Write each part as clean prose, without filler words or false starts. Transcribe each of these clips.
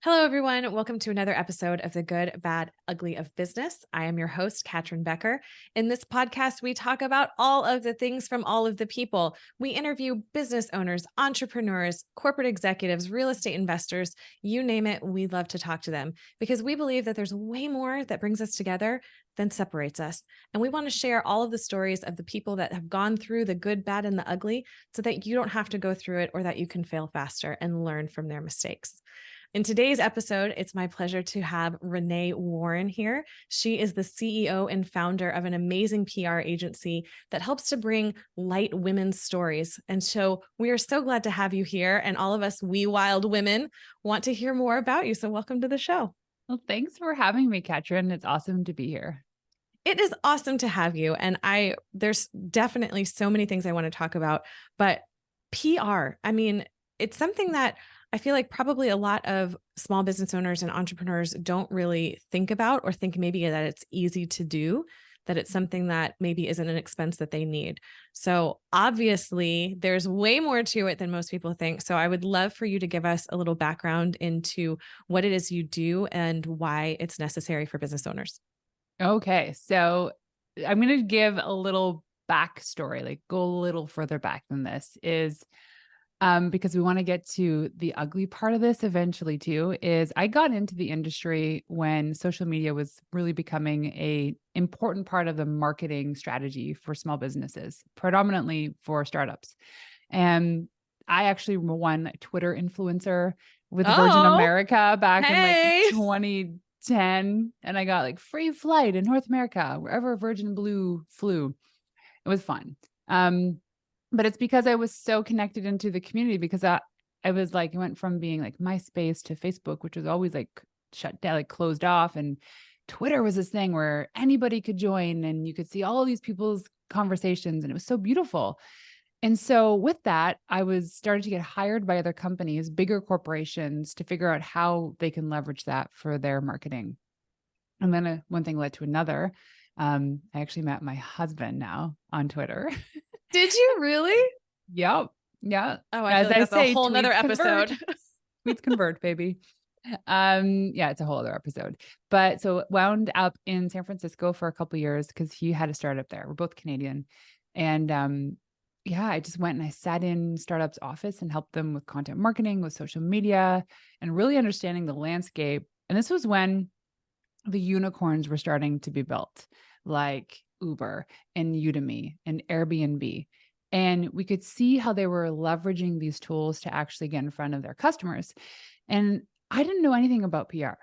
Hello, everyone. Welcome to another episode of The Good, Bad, Ugly of Business. I am your host, Catryn Becker. In this podcast, we talk about all of the things from all of the people. We interview business owners, entrepreneurs, corporate executives, real estate investors, you name it. We love to talk to them because we believe that there's way more that brings us together than separates us. And we want to share all of the stories of the people that have gone through the good, bad, and the ugly so that you don't have to go through it or that you can fail faster and learn from their mistakes. In today's episode, it's my pleasure to have Renee Warren here. She is the CEO and founder of an amazing PR agency that helps to bring light women's stories. And so we are so glad to have you here. And all of us, we wild women, want to hear more about you. So welcome to the show. Well, thanks for having me, Catryn. It's awesome to be here. It is awesome to have you. And there's definitely so many things I want to talk about, but PR, it's something that I feel like probably a lot of small business owners and entrepreneurs don't really think about or think maybe that it's easy to do, that it's something that maybe isn't an expense that they need. So obviously there's way more to it than most people think. So I would love for you to give us a little background into what it is you do and why it's necessary for business owners. Okay. So I'm going to give a little backstory, like go a little further back than this because we want to get to the ugly part of this eventually too, is I got into the industry when social media was really becoming an important part of the marketing strategy for small businesses, predominantly for startups. And I actually won Twitter influencer with Virgin America back in like 2010. And I got like free flight in North America, wherever Virgin Blue flew. It was fun. But it's because I was so connected into the community because I was like, it went from being like MySpace to Facebook, which was always like shut down, like closed off. And Twitter was this thing where anybody could join and you could see all of these people's conversations. And it was so beautiful. And so with that, I was starting to get hired by other companies, bigger corporations, to figure out how they can leverage that for their marketing. And then one thing led to another. I actually met my husband now on Twitter. Did you really? Yep. Yeah. Oh, as I say, a whole nother episode. Tweets convert, baby. Yeah, it's a whole other episode. But so wound up in San Francisco for a couple of years because he had a startup there. We're both Canadian. And I just went and I sat in startups office and helped them with content marketing, with social media, and really understanding the landscape. And this was when the unicorns were starting to be built, like Uber and Udemy and Airbnb. And we could see how they were leveraging these tools to actually get in front of their customers. And I didn't know anything about PR.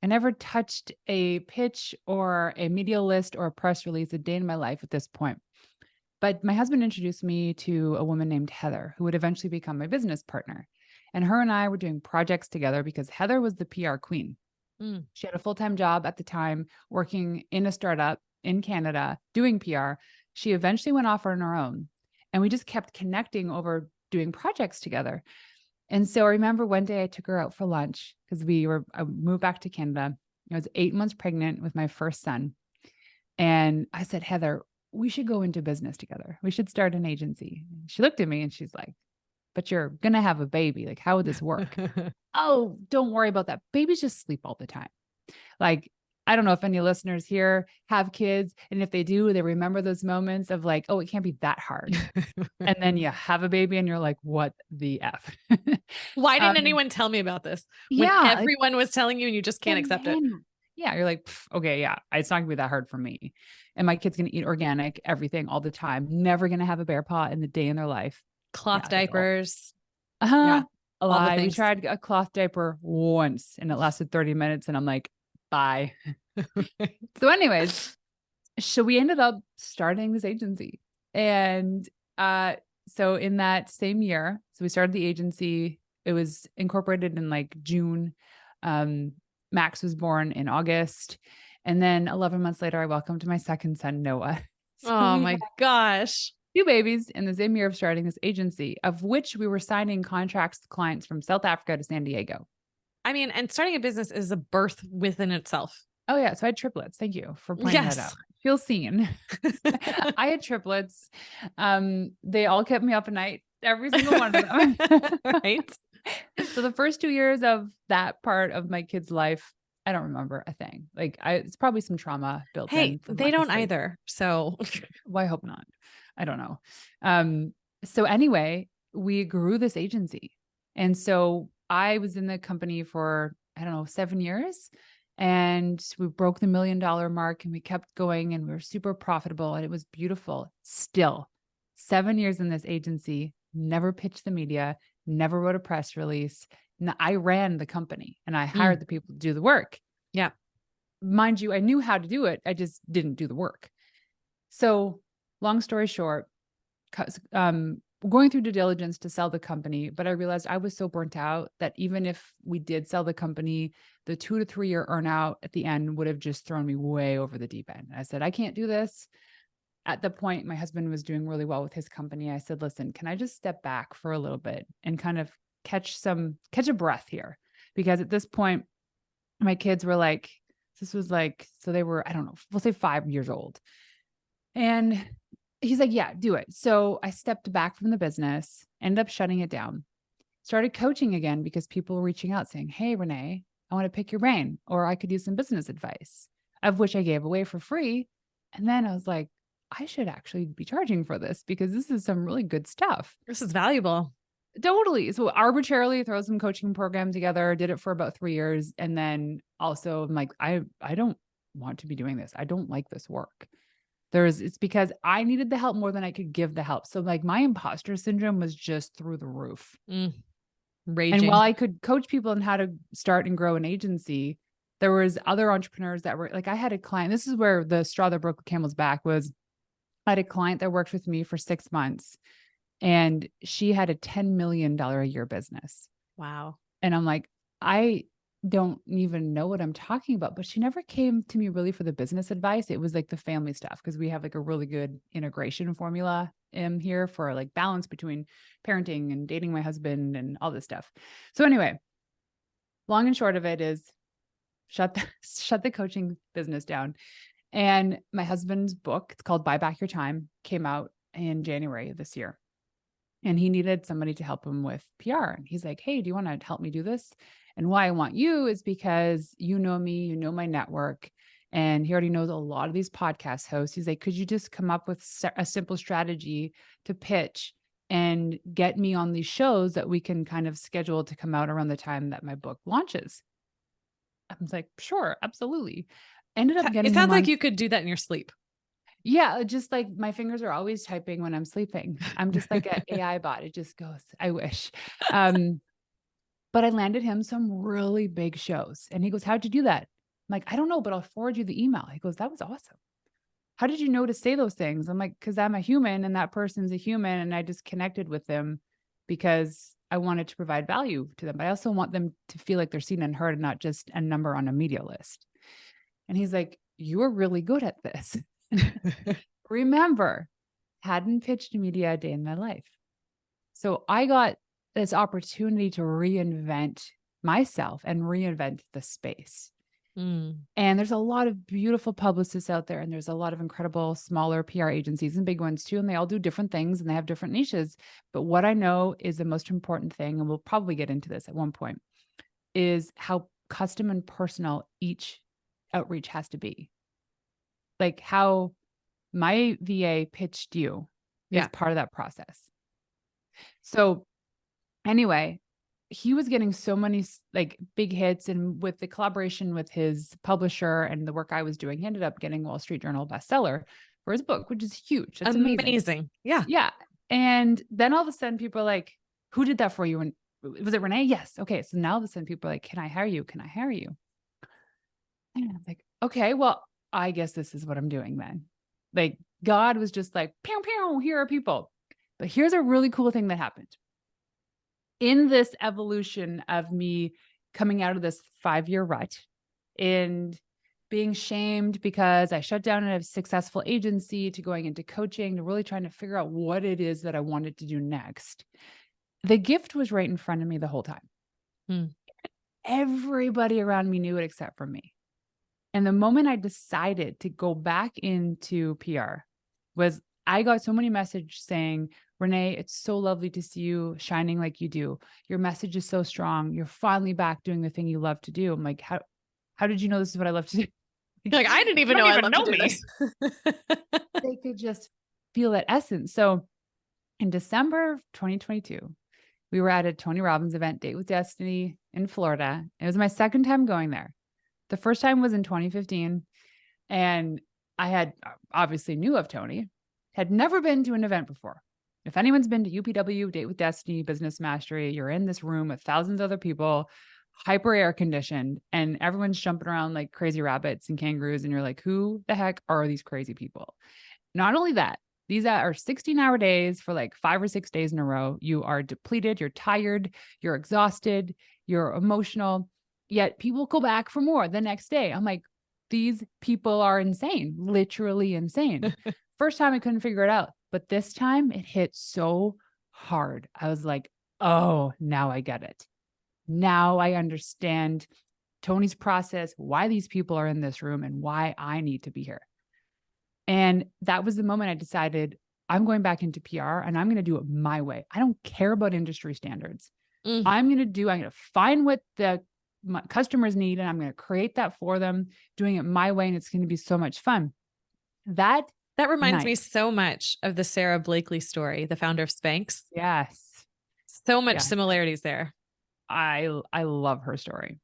I never touched a pitch or a media list or a press release a day in my life at this point. But my husband introduced me to a woman named Heather, who would eventually become my business partner. And her and I were doing projects together because Heather was the PR queen. She had a full-time job at the time working in a startup in Canada doing PR. She eventually went off on her own and we just kept connecting over doing projects together. And so I remember one day I took her out for lunch because I moved back to Canada. I was 8 months pregnant with my first son. And I said, Heather, we should go into business together. We should start an agency. She looked at me and she's like, but you're going to have a baby. Like, how would this work? Oh, don't worry about that. Babies just sleep all the time. Like, I don't know if any listeners here have kids. And if they do, they remember those moments of like, oh, it can't be that hard. And then you have a baby and you're like, what the F? Why didn't anyone tell me about this? When everyone was telling you and you just can't accept it. Yeah. You're like, okay, yeah, it's not gonna be that hard for me. And my kid's going to eat organic, everything all the time. Never going to have a bear paw in the day in their life. Cloth diapers. Yeah. We tried a cloth diaper once and it lasted 30 minutes. And I'm like, bye. So anyways, so we ended up starting this agency. And so in that same year, so we started the agency. It was incorporated in like June. Max was born in August. And then 11 months later, I welcomed my second son, Noah. So oh my gosh. 2 babies in the same year of starting this agency, of which we were signing contracts with clients from South Africa to San Diego. And starting a business is a birth within itself. Oh yeah. So I had triplets. Thank you for pointing that out. Feel seen. I had triplets. They all kept me up at night. Every single one of them. Right. So the first 2 years of that part of my kid's life, I don't remember a thing. Like it's probably some trauma built Hey, in from they lack of don't sleep. either. So Well, I hope not. I don't know. So anyway, we grew this agency. And so I was in the company for, I don't know, 7 years, and we broke the $1 million mark, and we kept going, and we were super profitable, and it was beautiful. Still 7 years in this agency, never pitched the media, never wrote a press release. I ran the company and I hired the people to do the work. yeah. Mind you, I knew how to do it. I just didn't do the work. So long story short, going through due diligence to sell the company, but I realized I was so burnt out that even if we did sell the company, the 2 to 3 year earnout at the end would have just thrown me way over the deep end. I said, I can't do this. At the point, my husband was doing really well with his company. I said, listen, can I just step back for a little bit and kind of catch a breath here? Because at this point, my kids were like, so they were, I don't know, we'll say 5 years old. And he's like, yeah, do it. So I stepped back from the business, ended up shutting it down, started coaching again because people were reaching out saying, hey, Renee, I want to pick your brain, or I could use some business advice, of which I gave away for free. And then I was like, I should actually be charging for this because this is some really good stuff. This is valuable. Totally. So arbitrarily throw some coaching program together, did it for about 3 years. And then also I'm like, I don't want to be doing this. I don't like this work. It's because I needed the help more than I could give the help. So like my imposter syndrome was just through the roof. Raging. And while I could coach people on how to start and grow an agency, there was other entrepreneurs that were like, I had a client, this is where the straw that broke the camel's back was, I had a client that worked with me for 6 months, and she had a $10 million a year business. Wow. And I'm like, I don't even know what I'm talking about, but she never came to me really for the business advice. It was like the family stuff, because we have like a really good integration formula in here for like balance between parenting and dating my husband and all this stuff. So anyway, long and short of it is shut the coaching business down. And my husband's book, it's called Buy Back Your Time, came out in January of this year. And he needed somebody to help him with PR. And he's like, hey, do you want to help me do this? And why I want you is because you know me, you know my network. And he already knows a lot of these podcast hosts. He's like, could you just come up with a simple strategy to pitch and get me on these shows that we can kind of schedule to come out around the time that my book launches? I was like, sure, absolutely. Ended up getting It sounds like you could do that in your sleep. Yeah, just like my fingers are always typing when I'm sleeping. I'm just like an AI bot. It just goes, I wish. But I landed him some really big shows. And he goes, how'd you do that? I'm like, I don't know, but I'll forward you the email. He goes, that was awesome. How did you know to say those things? I'm like, because I'm a human and that person's a human. And I just connected with them because I wanted to provide value to them. But I also want them to feel like they're seen and heard and not just a number on a media list. And he's like, you're really good at this. Remember, hadn't pitched media a day in my life. So I got this opportunity to reinvent myself and reinvent the space. And there's a lot of beautiful publicists out there, and there's a lot of incredible smaller PR agencies and big ones too. And they all do different things and they have different niches. But what I know is the most important thing, and we'll probably get into this at one point, is how custom and personal each outreach has to be. Like how my VA pitched you is part of that process. So anyway, he was getting so many like big hits, and with the collaboration with his publisher and the work I was doing, he ended up getting Wall Street Journal bestseller for his book, which is huge. That's amazing. Yeah. Yeah. And then all of a sudden people are like, who did that for you? And was it Renee? Yes. Okay. So now all of a sudden people are like, can I hire you? Can I hire you? And I was like, okay, well, I guess this is what I'm doing then. Like God was just like, pew, pew, here are people. But here's a really cool thing that happened. In this evolution of me coming out of this 5-year rut and being shamed because I shut down a successful agency to going into coaching to really trying to figure out what it is that I wanted to do next, the gift was right in front of me the whole time. Everybody around me knew it except for me. And the moment I decided to go back into PR was I got so many messages saying, Renee, it's so lovely to see you shining like you do. Your message is so strong. You're finally back doing the thing you love to do. I'm like, how did you know this is what I love to do? Like, I didn't even You know don't I even love to know do me. this. They could just feel that essence. So in December of 2022, we were at a Tony Robbins event, Date with Destiny in Florida. It was my second time going there. The first time was in 2015. And I had obviously knew of Tony, had never been to an event before. If anyone's been to UPW, Date with Destiny, Business Mastery, you're in this room with thousands of other people, hyper air conditioned, and everyone's jumping around like crazy rabbits and kangaroos. And you're like, who the heck are these crazy people? Not only that, these are 16-hour days for like 5 or 6 days in a row. You are depleted, you're tired, you're exhausted, you're emotional, yet people go back for more the next day. I'm like, these people are insane, literally insane. First time I couldn't figure it out, but this time it hit so hard. I was like, oh, now I get it. Now I understand Tony's process, why these people are in this room, and why I need to be here. And that was the moment I decided I'm going back into PR and I'm going to do it my way. I don't care about industry standards. I'm going to find what my customers need, and I'm going to create that for them, doing it my way. And it's going to be so much fun. That reminds me night. so much of the Sarah Blakely story, the founder of Spanx. Yes. So much Yeah. similarities there. I love her story.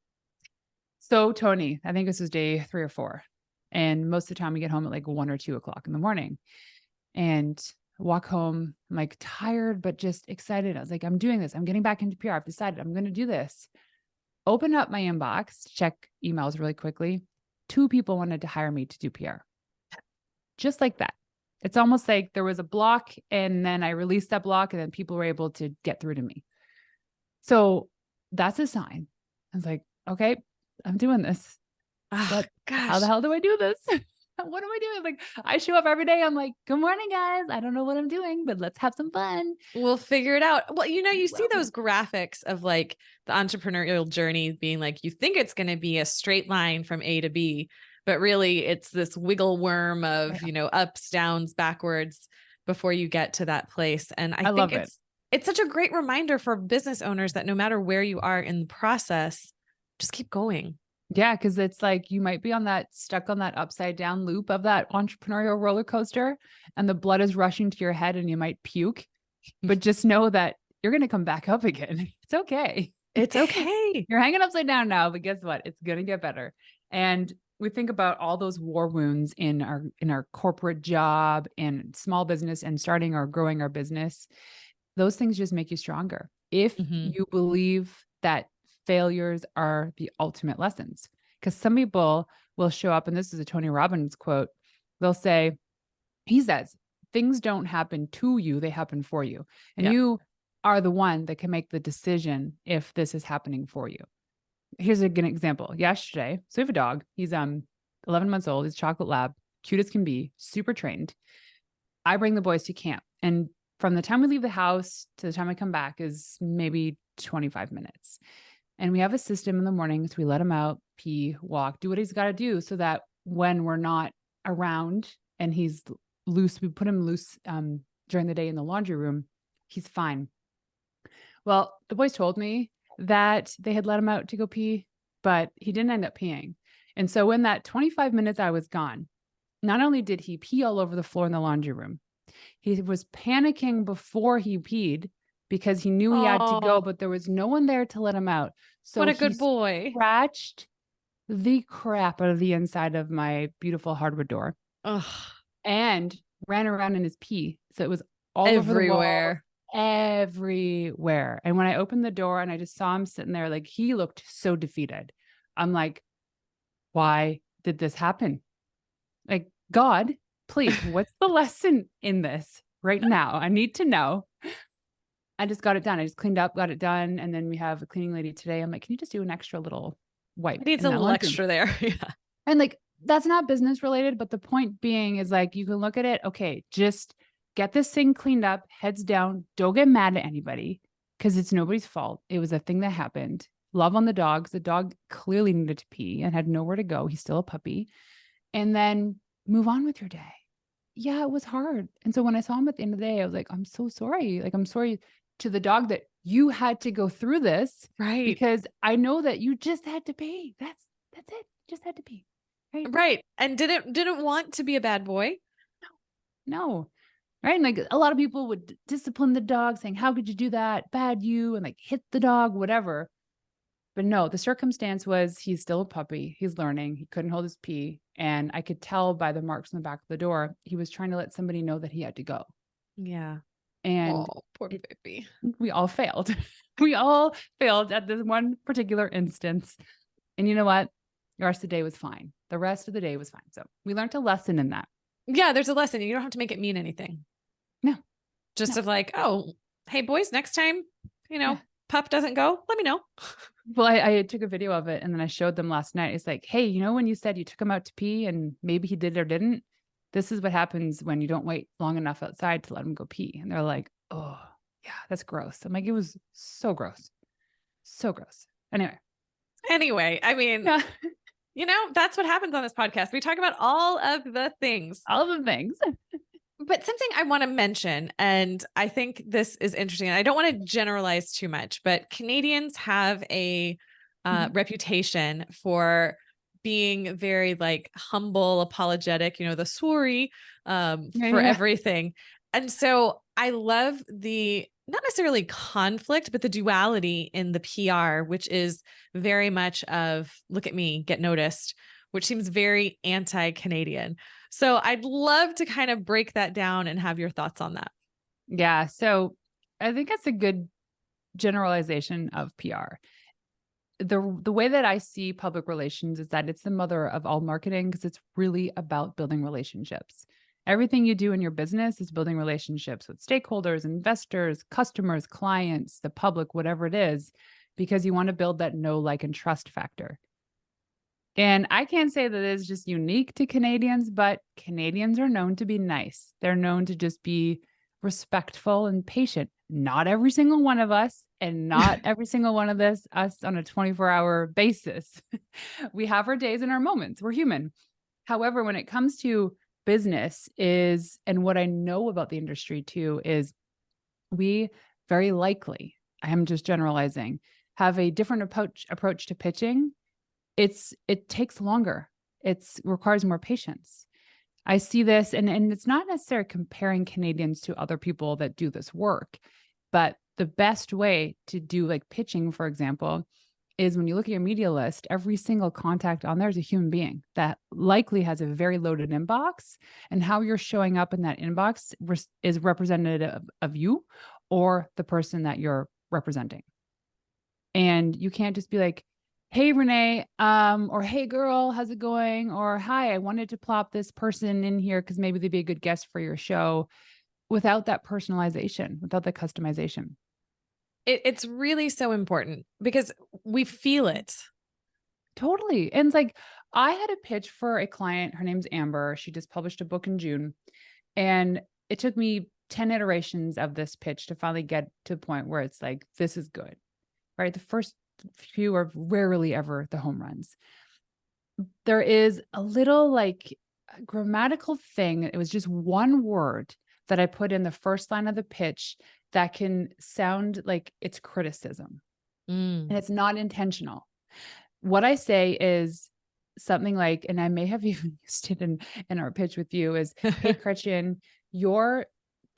So Tony, I think this is day 3 or 4. And most of the time we get home at like 1 or 2 o'clock in the morning and walk home. I'm like tired, but just excited. I was like, I'm doing this. I'm getting back into PR. I've decided I'm going to do this. Open up my inbox, check emails really quickly. 2 people wanted to hire me to do PR. Just like that. It's almost like there was a block and then I released that block and then people were able to get through to me. So that's a sign. I was like, okay, I'm doing this. But how the hell do I do this? What am I doing? Like, I show up every day. I'm like, good morning, guys. I don't know what I'm doing, but let's have some fun. We'll figure it out. Well, you see those graphics of like the entrepreneurial journey being like, you think it's going to be a straight line from A to B, but really it's this wiggle worm of, ups, downs, backwards before you get to that place. And I think it's such a great reminder for business owners that no matter where you are in the process, just keep going. Yeah, because it's like you might be stuck on that upside down loop of that entrepreneurial roller coaster, and the blood is rushing to your head and you might puke. But just know that you're going to come back up again. It's okay. It's okay. You're hanging upside down now, but guess what? It's going to get better. And we think about all those war wounds in our corporate job and small business and starting or growing our business. Those things just make you stronger. If you believe that failures are the ultimate lessons, because some people will show up, and this is a Tony Robbins quote. They'll say, he says, things don't happen to you, they happen for you. And you are the one that can make the decision if this is happening for you. Here's a good example. Yesterday, so we have a dog. He's 11 months old. He's a chocolate lab, cute as can be, super trained. I bring the boys to camp. And from the time we leave the house to the time I come back is maybe 25 minutes. And we have a system in the morning. So we let him out, pee, walk, do what he's got to do so that when we're not around and he's loose, we put him loose during the day in the laundry room, he's fine. Well, the boys told me that they had let him out to go pee, but he didn't end up peeing. And so in that 25 minutes I was gone, not only did he pee all over the floor in the laundry room, he was panicking before he peed because he knew he had to go, but there was no one there to let him out. So what a good boy. Scratched the crap out of the inside of my beautiful hardwood door. And ran around in his pee. So it was all everywhere. Over the walls, everywhere. And when I opened the door and I just saw him sitting there, like he looked so defeated. I'm like, why did this happen? Like, God, please, what's the lesson in this right now? I need to know. I just got it done. I just cleaned up, got it done. And then we have a cleaning lady today. I'm like, can you just do an extra little wipe? It needs a little extra there. Yeah. And like, that's not business related, but the point being is like, you can look at it. Okay, just get this thing cleaned up, heads down. Don't get mad at anybody because it's nobody's fault. It was a thing that happened. Love on the dogs. The dog clearly needed to pee and had nowhere to go. He's still a puppy. And then move on with your day. yeah, it was hard. And so when I saw him at the end of the day, I was like, I'm so sorry. Like, I'm sorry to the dog that you had to go through this Right. because I know that you just had to pee. That's it. Just had to pee. Right. Right. And didn't want to be a bad boy. No. Right. And like a lot of people would discipline the dog saying, how could you do that? Bad you, and like hit the dog, whatever. But no, the circumstance was he's still a puppy. He's learning. He couldn't hold his pee. And I could tell by the marks on the back of the door, he was trying to let somebody know that he had to go. Yeah. And Oh, poor it, baby. we all failed. We all failed at this one particular instance. And you know what? The rest of the day was fine. The rest of the day was fine. So we learned a lesson in that. Yeah, there's a lesson. You don't have to make it mean anything. No, Just no. of like, oh, hey boys, next time, Yeah. pup doesn't go, let me know. Well, I took a video of it and then I showed them last night. It's like, hey, you know, when you said you took him out to pee and maybe he did or didn't, this is what happens when you don't wait long enough outside to let him go pee. And they're like, oh, yeah, that's gross. I'm like, it was so gross. So gross. Anyway, I mean, Yeah, that's what happens on this podcast. We talk about all of the things. all of the things. But something I want to mention, and I think this is interesting, and I don't want to generalize too much, but Canadians have a Mhm. reputation for being very like humble, apologetic, the sorry Yeah, for yeah. everything. And so I love the not necessarily conflict, but the duality in the PR, which is very much of look at me, get noticed, which seems very anti-Canadian. So I'd love to kind of break that down and have your thoughts on that. Yeah. So I think that's a good generalization of PR. The way that I see public relations is that it's the mother of all marketing because it's really about building relationships. Everything you do in your business is building relationships with stakeholders, investors, customers, clients, the public, whatever it is, because you want to build that know, like, and trust factor. And I can't say that it's just unique to Canadians, but Canadians are known to be nice. They're known to just be respectful and patient. Not every single one of us, and not every single one of us on a 24-hour basis. We have our days and our moments. We're human. However, when it comes to business and what I know about the industry too, is we very likely, I am just generalizing, have a different approach to pitching. It takes longer. It requires more patience. I see this, and it's not necessarily comparing Canadians to other people that do this work, but the best way to do like pitching, for example, is when you look at your media list, every single contact on there is a human being that likely has a very loaded inbox, and how you're showing up in that inbox is representative of you or the person that you're representing. And you can't just be like, hey, Renee, or hey, girl, how's it going? Or hi, I wanted to plop this person in here because maybe they'd be a good guest for your show, without that personalization, without the customization. It's really so important because we feel it. Totally. And it's like, I had a pitch for a client. Her name's Amber. She just published a book in June. And it took me 10 iterations of this pitch to finally get to the point where it's like, this is good, right? The first few are rarely ever the home runs. There is a little like grammatical thing. It was just one word that I put in the first line of the pitch that can sound like it's criticism, and it's not intentional. What I say is something like, and I may have even used it in our pitch with you, is, hey, Catryn, your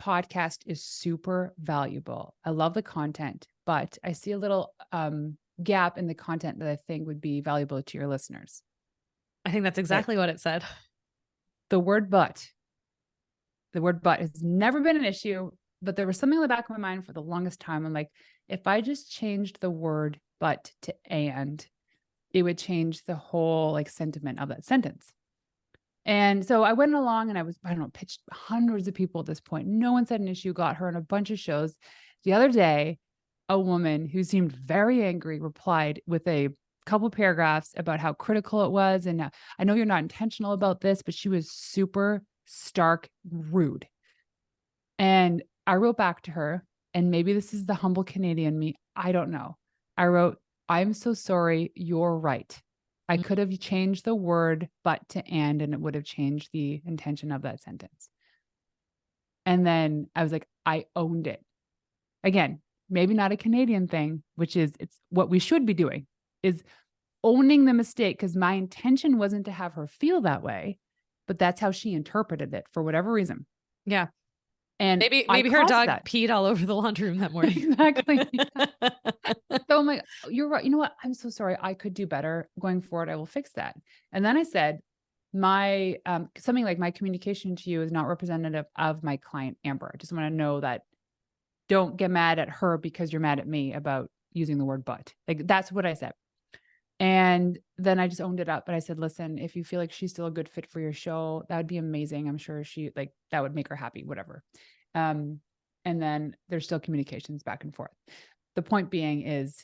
podcast is super valuable. I love the content, but I see a little gap in the content that I think would be valuable to your listeners. I think that's exactly what it said. The word but has never been an issue, but there was something in the back of my mind for the longest time. I'm like, if I just changed the word but to and, it would change the whole like sentiment of that sentence. And so I went along and I don't know, pitched hundreds of people at this point. No one said an issue, got her on a bunch of shows. The other day, a woman who seemed very angry replied with a couple paragraphs about how critical it was. And I know you're not intentional about this, but she was super stark rude. And I wrote back to her, and maybe this is the humble Canadian me, I don't know. I wrote, I'm so sorry, you're right. I could have changed the word but to and it would have changed the intention of that sentence. And then I was like, I owned it. Again, maybe not a Canadian thing, which is it's what we should be doing is owning the mistake, because my intention wasn't to have her feel that way, but that's how she interpreted it for whatever reason. Yeah. And Maybe her dog peed all over the laundry room that morning. Exactly. So I'm like, you're right. You know what? I'm so sorry. I could do better going forward. I will fix that. And then I said, my something like my communication to you is not representative of my client, Amber. I just want to know that don't get mad at her because you're mad at me about using the word but. Like, that's what I said. And then I just owned it up. But I said, listen, if you feel like she's still a good fit for your show, that would be amazing. I'm sure that would make her happy, whatever. And then there's still communications back and forth. The point being is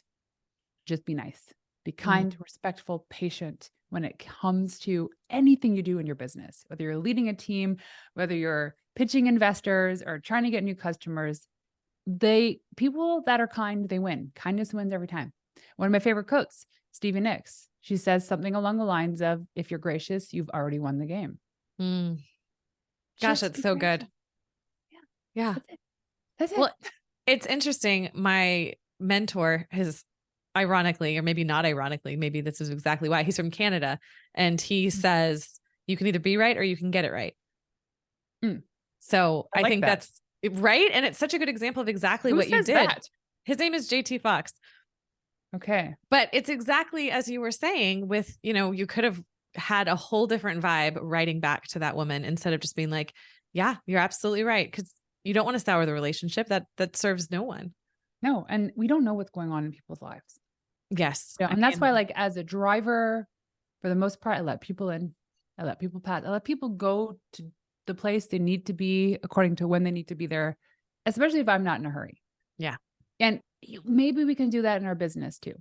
just be nice, be kind, respectful, patient when it comes to anything you do in your business, whether you're leading a team, whether you're pitching investors or trying to get new customers. People that are kind, they win. Kindness wins every time. One of my favorite quotes, Stevie Nicks, she says something along the lines of, if you're gracious, you've already won the game. Gosh, that's so good. Yeah. That's it. Well, it's interesting. My mentor has ironically, or maybe not ironically, maybe this is exactly why, he's from Canada. And he says, you can either be right or you can get it right. So I think that's right. And it's such a good example of exactly what you did. His name is JT Fox. Okay. But it's exactly as you were saying with, you could have had a whole different vibe writing back to that woman instead of just being like, yeah, you're absolutely right. Because you don't want to sour the relationship that serves no one. No. And we don't know what's going on in people's lives. Yes. And that's why, like, as a driver, for the most part, I let people in, I let people pass, I let people go to the place they need to be according to when they need to be there, especially if I'm not in a hurry. Yeah. And maybe we can do that in our business too.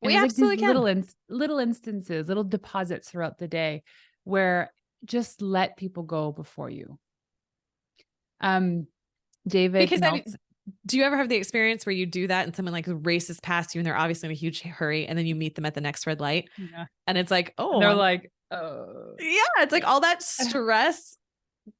We absolutely can. Little instances, little deposits throughout the day where just let people go before you. David, because do you ever have the experience where you do that and someone like races past you and they're obviously in a huge hurry and then you meet them at the next red light? Yeah. And it's like, oh, and they're like, oh, yeah, it's like all that stress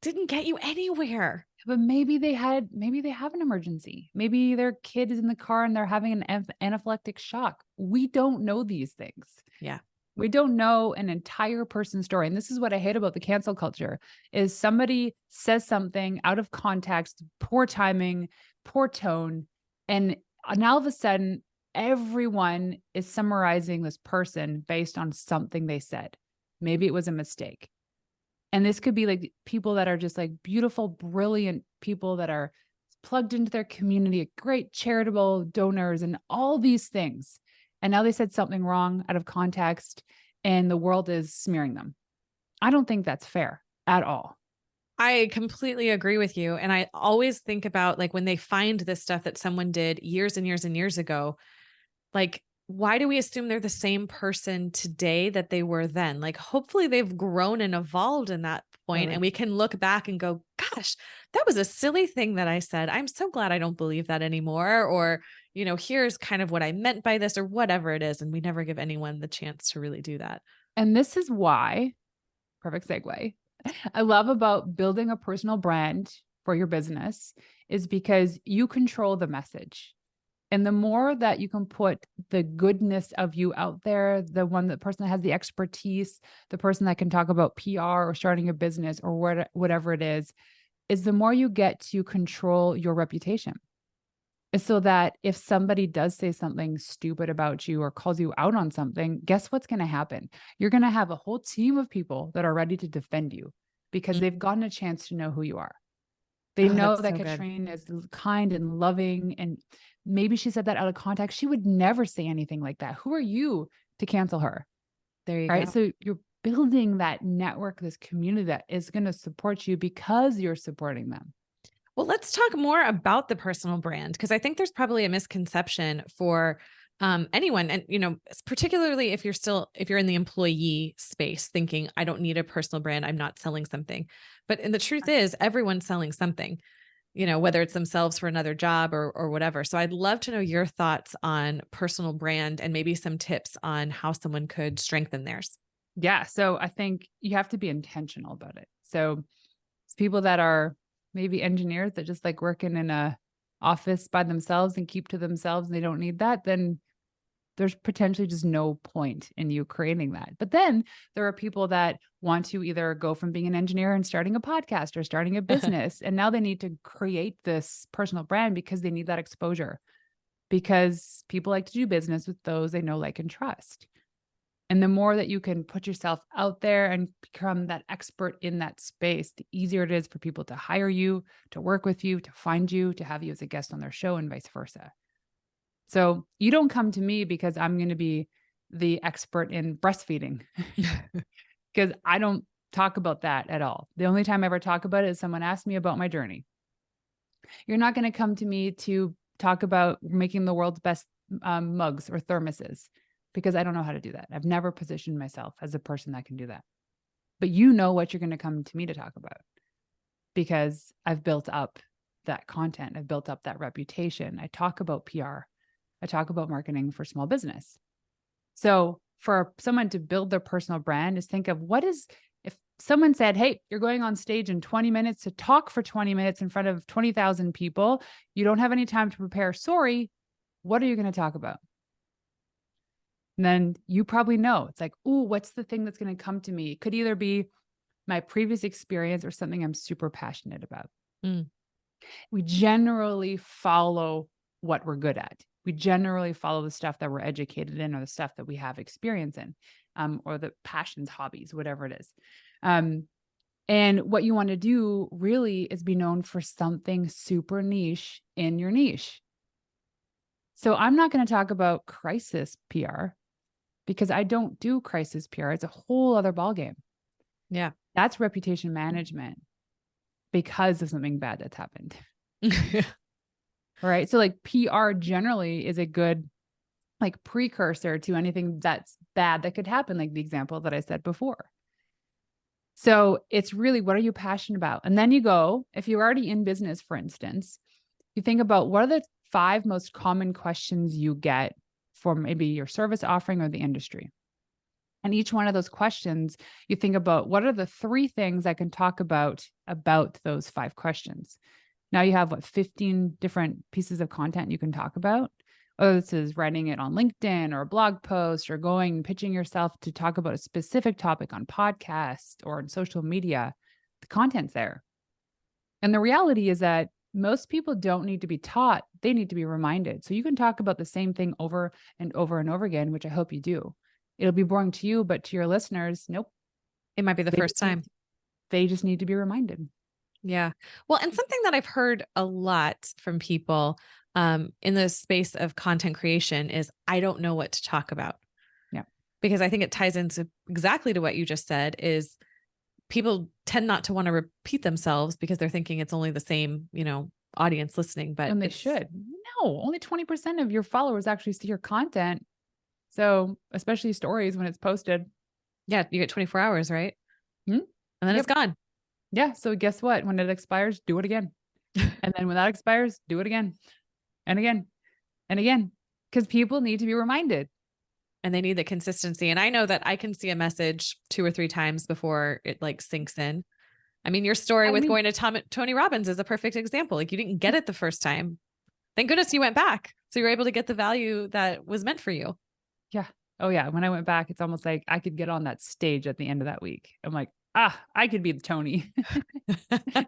didn't get you anywhere. But maybe they have an emergency. Maybe their kid is in the car and they're having an anaphylactic shock. We don't know these things. Yeah. We don't know an entire person's story. And this is what I hate about the cancel culture is somebody says something out of context, poor timing, poor tone. And now all of a sudden, everyone is summarizing this person based on something they said. Maybe it was a mistake. And this could be like people that are just like beautiful, brilliant people that are plugged into their community, great charitable donors and all these things. And now they said something wrong out of context and the world is smearing them. I don't think that's fair at all. I completely agree with you. And I always think about like when they find this stuff that someone did years and years and years ago, like, why do we assume they're the same person today that they were then? Like, hopefully they've grown and evolved in that point, and we can look back and go, gosh, that was a silly thing that I said. I'm so glad I don't believe that anymore. Or, here's kind of what I meant by this or whatever it is. And we never give anyone the chance to really do that. And this is why, perfect segue, I love about building a personal brand for your business is because you control the message. And the more that you can put the goodness of you out there, the person that has the expertise, the person that can talk about PR or starting a business or whatever it is the more you get to control your reputation. So that if somebody does say something stupid about you or calls you out on something, guess what's going to happen? You're going to have a whole team of people that are ready to defend you because they've gotten a chance to know who you are. They know that Catryn is kind and loving, and maybe she said that out of context. She would never say anything like that. Who are you to cancel her? There you go. So you're building that network, this community that is going to support you because you're supporting them. Well, let's talk more about the personal brand, because I think there's probably a misconception for anyone. And, particularly if you're in the employee space thinking, I don't need a personal brand, I'm not selling something. And the truth is everyone's selling something, whether it's themselves for another job or whatever. So I'd love to know your thoughts on personal brand and maybe some tips on how someone could strengthen theirs. Yeah. So I think you have to be intentional about it. So it's people that are maybe engineers that just like working in a office by themselves and keep to themselves and they don't need that, then there's potentially just no point in you creating that. But then there are people that want to either go from being an engineer and starting a podcast or starting a business. And now they need to create this personal brand because they need that exposure, because people like to do business with those they know, like, and trust. And the more that you can put yourself out there and become that expert in that space, the easier it is for people to hire you, to work with you, to find you, to have you as a guest on their show, and vice versa. So you don't come to me because I'm going to be the expert in breastfeeding, because I don't talk about that at all. The only time I ever talk about it is someone asks me about my journey. You're not going to come to me to talk about making the world's best mugs or thermoses, because I don't know how to do that. I've never positioned myself as a person that can do that. But you know what you're going to come to me to talk about, because I've built up that content. I've built up that reputation. I talk about PR. I talk about marketing for small business. So for someone to build their personal brand is think of if someone said, hey, you're going on stage in 20 minutes to talk for 20 minutes in front of 20,000 people. You don't have any time to prepare. Sorry. What are you going to talk about? And then you probably know it's like, ooh, what's the thing that's going to come to me? It could either be my previous experience or something I'm super passionate about. We generally follow what we're good at. We generally follow the stuff that we're educated in, or the stuff that we have experience in, or the passions, hobbies, whatever it is. And what you want to do really is be known for something super niche in your niche. So I'm not going to talk about crisis PR, because I don't do crisis PR. It's a whole other ballgame. Yeah. That's reputation management because of something bad that's happened. Right. So like PR generally is a good like precursor to anything that's bad that could happen, like the example that I said before. So it's really, what are you passionate about? And then you go, if you're already in business, for instance, you think about what are the 5 most common questions you get for maybe your service offering or the industry. And each one of those questions, you think about what are the 3 things I can talk about those 5 questions. Now you have 15 different pieces of content you can talk about. Whether this is writing it on LinkedIn or a blog post, or going and pitching yourself to talk about a specific topic on podcast or on social media, the content's there. And the reality is that most people don't need to be taught, they need to be reminded. So you can talk about the same thing over and over and over again, which I hope you do. It'll be boring to you, but to your listeners, nope. It might be the first time. They just need to be reminded. Yeah. Well, and something that I've heard a lot from people in the space of content creation is, I don't know what to talk about. Yeah. Because I think it ties into exactly to what you just said, is people tend not to want to repeat themselves because they're thinking it's only the same, audience listening, but and they should. No, only 20% of your followers actually see your content. So especially stories when it's posted. Yeah. You get 24 hours, right? And then it's gone. Yeah. So guess what? When it expires, do it again. And then when that expires, do it again and again and again, because people need to be reminded. And they need the consistency. And I know that I can see a message 2 or 3 times before it like sinks in. I mean, your story with going to Tony Robbins is a perfect example. Like, you didn't get it the first time. Thank goodness you went back. So you were able to get the value that was meant for you. Yeah. Oh yeah. When I went back, it's almost like I could get on that stage at the end of that week. I'm like, I could be the Tony.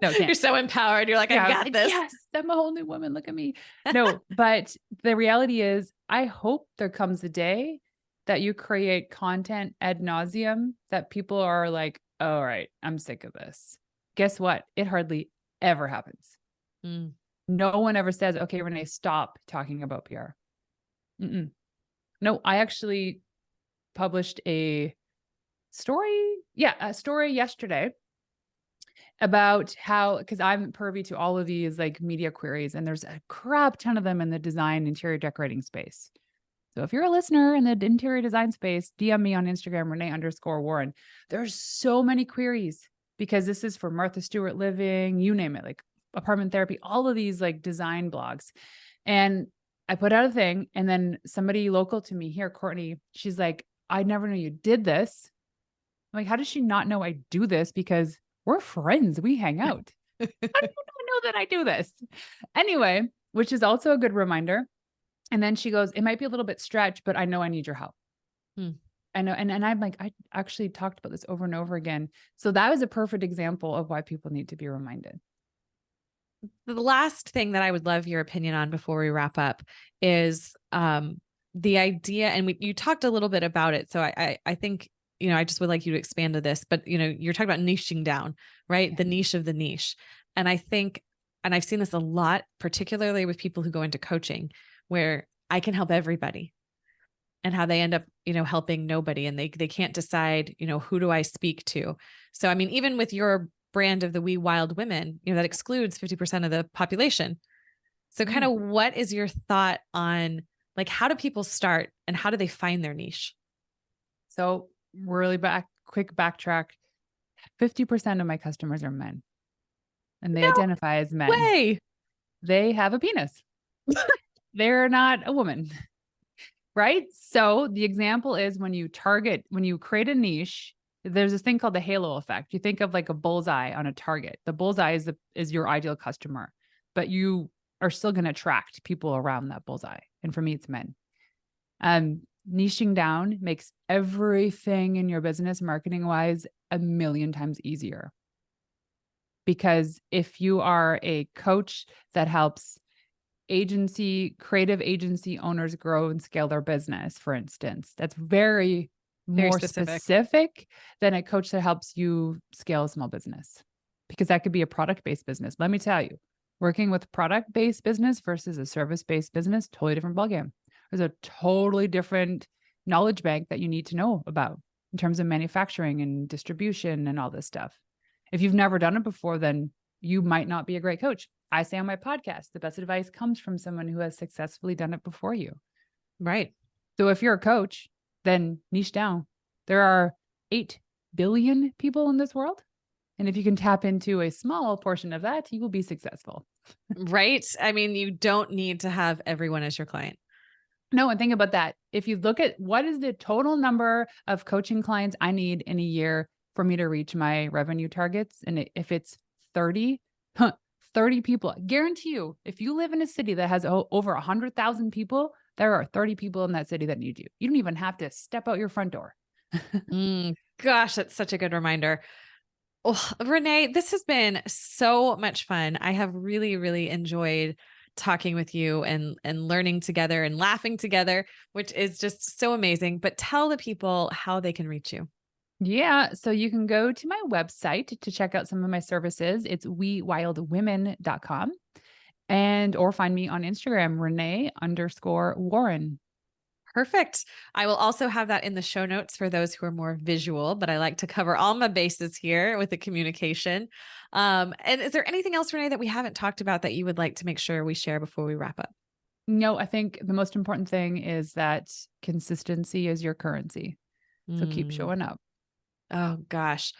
No, you're so empowered. You're like, I got this. Yes, I'm a whole new woman. Look at me. No, but the reality is, I hope there comes a day that you create content ad nauseum that people are like, all right, I'm sick of this. Guess what? It hardly ever happens. No one ever says, okay, Renee, stop talking about PR. No, I actually published a story yesterday about how, because I'm privy to all of these like media queries, and there's a crap ton of them in the design interior decorating space. So if you're a listener in the interior design space, DM me on Instagram, Renee_Warren. There's so many queries, because this is for Martha Stewart Living, you name it, like apartment therapy, all of these like design blogs. And I put out a thing, and then somebody local to me here, Courtney, she's like, I never knew you did this. I'm like, how does she not know I do this? Because we're friends. We hang out. How do you not know that I do this? Anyway, which is also a good reminder. And then she goes, it might be a little bit stretched, but I know I need your help. Hmm. I know. And I'm like, I actually talked about this over and over again. So that was a perfect example of why people need to be reminded. The last thing that I would love your opinion on before we wrap up is the idea, and you talked a little bit about it. So I think, I just would like you to expand to this, but you're talking about niching down, right? Yeah. The niche of the niche. And I think, and I've seen this a lot, particularly with people who go into coaching, where I can help everybody and how they end up, helping nobody, and they can't decide, who do I speak to? So, I mean, even with your brand of the We Wild Women, that excludes 50% of the population. So kind Yeah. of what is your thought on, like, how do people start and how do they find their niche? So really quick backtrack. 50% of my customers are men and they No identify as men. way. They have a penis. They're not a woman. Right? So the example is when you create a niche, there's this thing called the halo effect. You think of like a bullseye on a target. The bullseye is your ideal customer, but you are still going to attract people around that bullseye. And for me, it's men. Niching down makes everything in your business marketing wise a million times easier. Because if you are a coach that helps creative agency owners grow and scale their business, for instance, that's very Very more specific. specific than a coach that helps you scale a small business, because that could be a product-based business. Let me tell you, working with product-based business versus a service-based business, totally different ballgame. There's a totally different knowledge bank that you need to know about in terms of manufacturing and distribution and all this stuff. If you've never done it before, then you might not be a great coach. I say on my podcast, the best advice comes from someone who has successfully done it before you. Right. So if you're a coach, then niche down. There are 8 billion people in this world. And if you can tap into a small portion of that, you will be successful. Right. I mean, you don't need to have everyone as your client. No, and think about that. If you look at what is the total number of coaching clients I need in a year for me to reach my revenue targets, and if it's 30, 30 people, I guarantee you, if you live in a city that has over 100,000 people, there are 30 people in that city that need you. You don't even have to step out your front door. Gosh, that's such a good reminder. Oh, Renee, this has been so much fun. I have really, really enjoyed talking with you and learning together and laughing together, which is just so amazing. But tell the people how they can reach you. Yeah. So you can go to my website to check out some of my services. It's wewildwomen.com, or find me on Instagram, Renee_Warren. Perfect. I will also have that in the show notes for those who are more visual, but I like to cover all my bases here with the communication. And is there anything else, Renee, that we haven't talked about that you would like to make sure we share before we wrap up? No, I think the most important thing is that consistency is your currency. So keep Mm. showing up. Oh, gosh.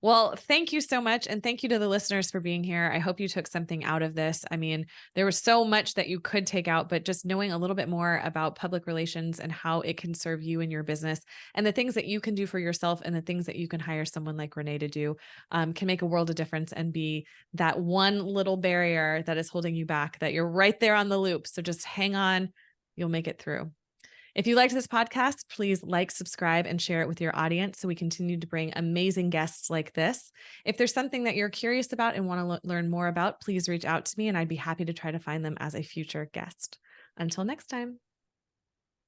Well, thank you so much. And thank you to the listeners for being here. I hope you took something out of this. I mean, there was so much that you could take out, but just knowing a little bit more about public relations and how it can serve you in your business and the things that you can do for yourself and the things that you can hire someone like Renee to do can make a world of difference and be that one little barrier that is holding you back, that you're right there on the loop. So just hang on, you'll make it through. If you liked this podcast, please like, subscribe, and share it with your audience so we continue to bring amazing guests like this. If there's something that you're curious about and want to learn more about, please reach out to me and I'd be happy to try to find them as a future guest. Until next time.